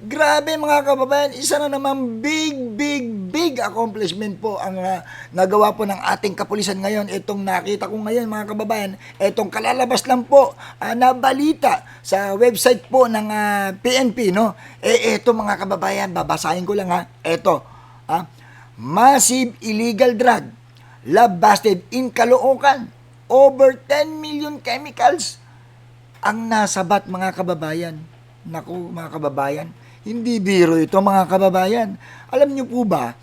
Grabe mga kababayan, isa na naman big accomplishment po ang nagawa po ng ating kapulisan ngayon. Itong nakita ko ngayon mga kababayan, itong kalalabas lang po na balita sa website po ng PNP, no? Ito mga kababayan, babasahin ko lang ha. Ito, massive illegal drug, lab busted in Caloocan, over 10 million chemicals ang nasabat mga kababayan. Naku mga kababayan, hindi biro ito mga kababayan. Alam niyo po ba,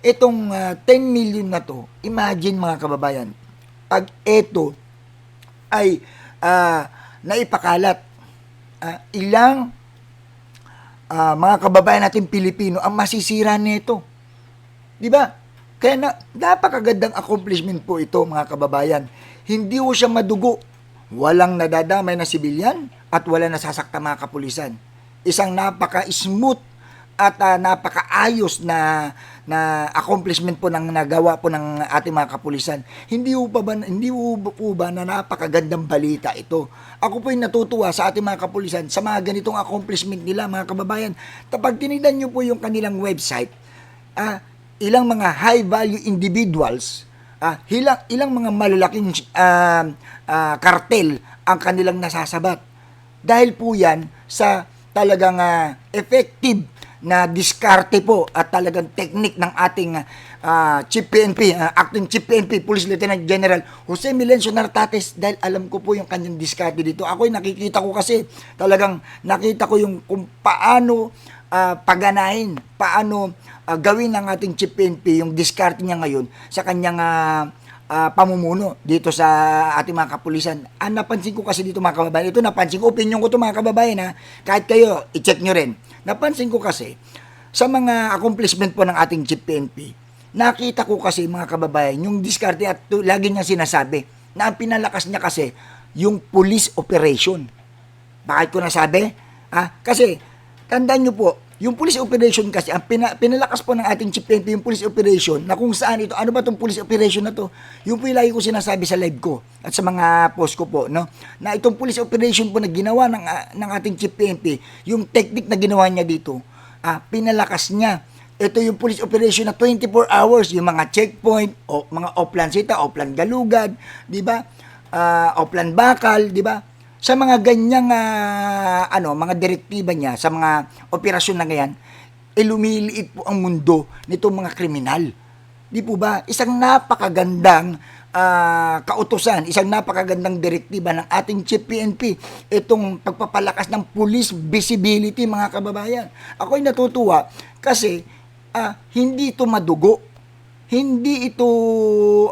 itong 10 million na to, imagine mga kababayan, pag ito ay naipakalat, ilang mga kababayan natin Pilipino ang masisira nito. Di ba? Kaya napakagandang accomplishment po ito mga kababayan. Hindi po siya madugo. Walang nadadamay na sibilyan at wala nasasakta mga kapulisan. Isang napaka-smooth at napakaayos na accomplishment po ng nagawa po ng ating mga kapulisan. Hindi po ba na napakagandang balita ito? Ako po yung natutuwa sa ating mga kapulisan sa mga ganitong accomplishment nila mga kababayan. Kapag tinignan niyo po yung kanilang website, ilang mga high value individuals, ilang mga malalaking kartel ang kanilang nasasabat. Dahil po yan sa talagang effective na diskarte po at talagang technique ng ating Chief PNP, Acting Chief PNP, Police Lieutenant General Jose Milencio Nartates, dahil alam ko po yung kanyang diskarte dito. Ako'y nakikita ko kasi, talagang nakita ko yung kung paano paganahin, paano gawin ng ating Chief PNP yung diskarte niya ngayon sa kanyang pamumuno dito sa ating mga kapulisan. Napansin ko kasi dito mga kababayan, ito napansin ko, opinion ko to mga kababayan kahit kayo, i-check nyo rin. Napansin ko kasi, sa mga accomplishment po ng ating Chief PNP, nakita ko kasi mga kababayan, yung diskarte at lagi niya sinasabi, na ang pinalakas niya kasi, yung police operation. Bakit ko nasabi? Kasi, tandaan nyo po, yung police operation kasi, ang pinalakas po ng ating Chief PNP yung police operation, na kung saan ito, ano ba itong police operation na to? Yung po yung lagi ko sinasabi sa live ko, at sa mga post ko po, no? Na itong police operation po na ginawa ng ating Chief PNP, yung technique na ginawa niya dito, pinalakas niya. Ito yung police operation na 24 hours, yung mga checkpoint, o mga Oplan Sita, Oplan Galugad, di ba? Oplan Bakal, di ba? Sa mga ganyang mga direktiba niya sa mga operasyon na ganyan, lumiliit po ang mundo nitong mga kriminal. Di po ba? Isang napakagandang kautusan, isang napakagandang direktiba ng ating Chief PNP, itong pagpapalakas ng police visibility mga kababayan. Ako'y natutuwa kasi hindi ito madugo. Hindi ito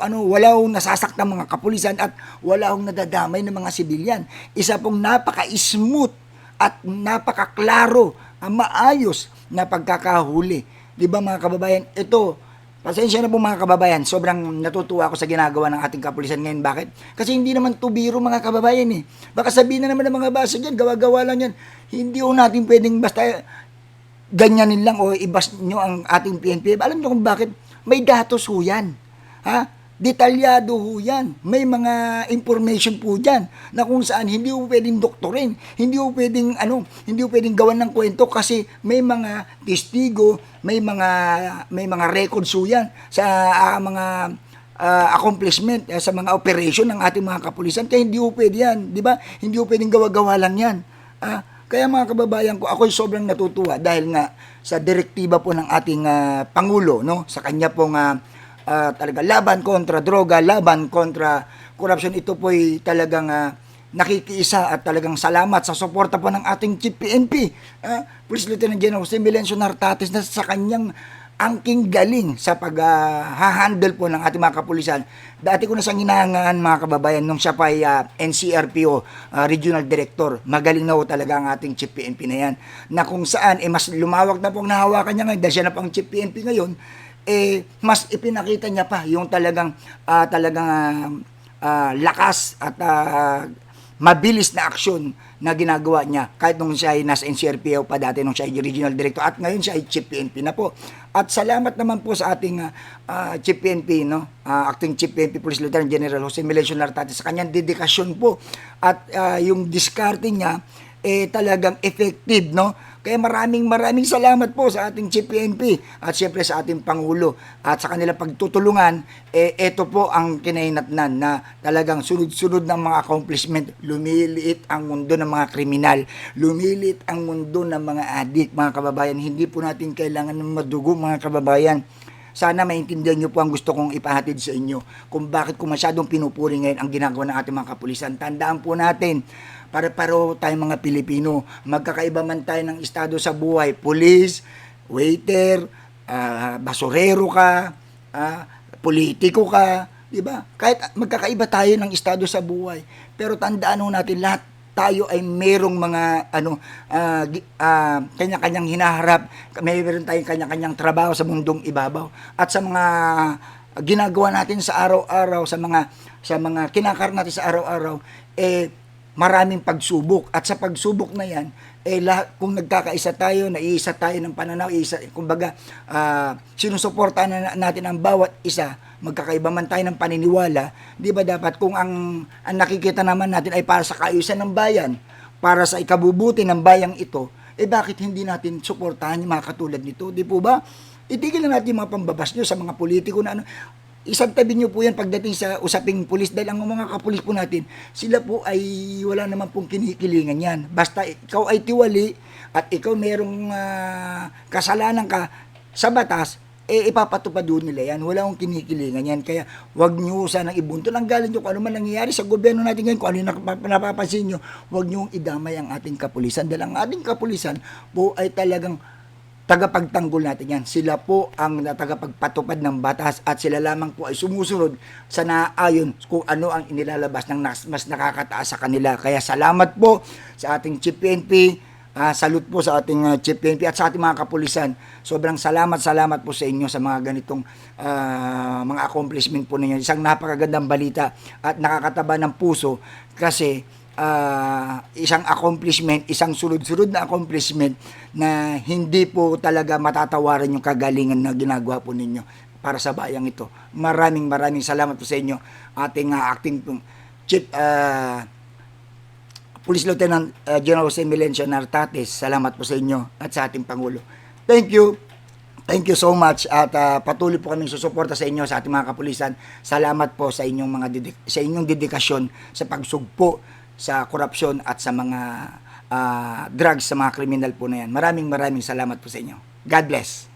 wala akong nasasaktan mga kapulisan at wala akong nadadamay ng mga sibilyan. Isa pong napaka-smooth at napakaklaro, maayos na pagkakahuli. 'Di ba mga kababayan? Ito, pasensya na po mga kababayan, sobrang natutuwa ako sa ginagawa ng ating kapulisan ngayon. Bakit? Kasi hindi naman to biro mga kababayan eh. Baka sabihin na naman ng mga basa diyan, gawa-gawa lang yan. Hindi ho natin pwedeng basta ganyanin lang o ibas nyo ang ating PNP. Alam nyo kung bakit? May datos ho yan. Detalyado ho yan. May mga information po dyan na kung saan hindi ho pwedeng doktorin, hindi ho pwedeng gawan ng kwento kasi may mga testigo, may mga records ho yan sa mga accomplishment sa mga operation ng ating mga kapulisan. Kaya hindi ho pwede yan, di ba? Hindi ho pwedeng gawa-gawa lang yan. Kaya mga kababayan ko, ako'y sobrang natutuwa dahil nga sa direktiba po ng ating Pangulo, no? Sa kanya pong talaga laban kontra droga, laban kontra corruption. Ito po'y talagang nakikiisa at talagang salamat sa suporta po ng ating Chief PNP, Police Lieutenant General Jose Milencio Nartates, na sa kanyang angking galing sa pag-handle po ng ating mga kapulisan. Dati ko na siyang hinahangaan mga kababayan nung siya pa ay NCRPO Regional Director. Magaling na ho talaga ang ating Chief PNP na yan. Na kung saan, mas lumawak na pong nahawakan niya ngayon, dahil siya na pang Chief PNP ngayon, mas ipinakita niya pa yung talagang lakas at mabilis na aksyon na ginagawa niya kahit nung siya ay nasa NCRPO pa dati, nung siya ay Regional Director, at ngayon siya ay Chief PNP na po. At salamat naman po sa ating Chief PNP, no? Acting Chief PNP Police Lieutenant General Jose Milencio Nartates, sa kanyang dedikasyon po at yung diskarte niya talagang effective, no? Kaya maraming salamat po sa ating Chief PNP at siyempre sa ating Pangulo at sa kanila pagtutulungan. Ito po ang kinahinatnan na talagang sunod-sunod ng mga accomplishment. Lumiliit ang mundo ng mga kriminal, lumiliit ang mundo ng mga adik, mga kababayan. Hindi po natin kailangan ng madugo, mga kababayan. Sana maintindihan nyo po ang gusto kong ipahatid sa inyo kung bakit ko masyadong pinupuri ngayon ang ginagawa ng ating mga kapulisan. Tandaan po natin, para-paro tayong mga Pilipino. Magkakaiba man tayo ng estado sa buhay. Pulis, waiter, basurero ka, politiko ka, di ba? Kahit magkakaiba tayo ng estado sa buhay. Pero tandaan ho natin lahat tayo ay merong mga kanya-kanyang hinaharap, mayroon tayong kanya-kanyang trabaho sa mundong ibabaw at sa mga ginagawa natin sa araw-araw, sa mga kinakaroon natin sa araw-araw, maraming pagsubok at sa pagsubok na yan kung nagkakaisa tayo, naiisa tayo ng pananaw, kumbaga sinusuportahan natin ang bawat isa, magkakaiba man tayo ng paniniwala, di ba dapat kung ang nakikita naman natin ay para sa kaayusan ng bayan, para sa ikabubuti ng bayang ito, bakit hindi natin suportahan yung mga katulad nito, di po ba? Itigil na natin yung mga pambabas nyo sa mga politiko na isang tabi nyo po yan pagdating sa usaping pulis dahil ang mga kapulis po natin, sila po ay wala naman pong kinikilingan yan. Basta ikaw ay tiwali at ikaw merong kasalanan ka sa batas, ipapatupad doon nila yan. Wala akong kinikilingan yan. Kaya wag nyo sanang ibunto. Ang galing nyo kung ano man nangyayari sa gobyerno natin ngayon, kung ano yung napapansin nyo, wag nyo idamay ang ating kapulisan. Dahil ang ating kapulisan po ay talagang tagapagtanggol natin yan. Sila po ang tagapagpatupad ng batas at sila lamang po ay sumusunod sa naayon kung ano ang inilalabas ng mas nakakataas sa kanila. Kaya salamat po sa ating Chief PNP. Salute po sa ating Chief PNP at sa ating mga kapulisan. Sobrang salamat po sa inyo sa mga ganitong mga accomplishment po ninyo. Isang napakagandang balita at nakakataba ng puso kasi isang accomplishment, isang sunod-sunod na accomplishment na hindi po talaga matatawaran yung kagalingan na ginagawa po ninyo para sa bayang ito. Maraming salamat po sa inyo, ating acting Chief Police Lieutenant General Jose Melencio Nartates. Salamat po sa inyo at sa ating Pangulo. Thank you. Thank you so much at patuloy po kaming susuporta sa inyo sa ating mga kapulisan. Salamat po sa inyong sa inyong dedikasyon sa pagsugpo sa korupsyon at sa mga drugs sa mga kriminal po na yan. Maraming salamat po sa inyo. God bless.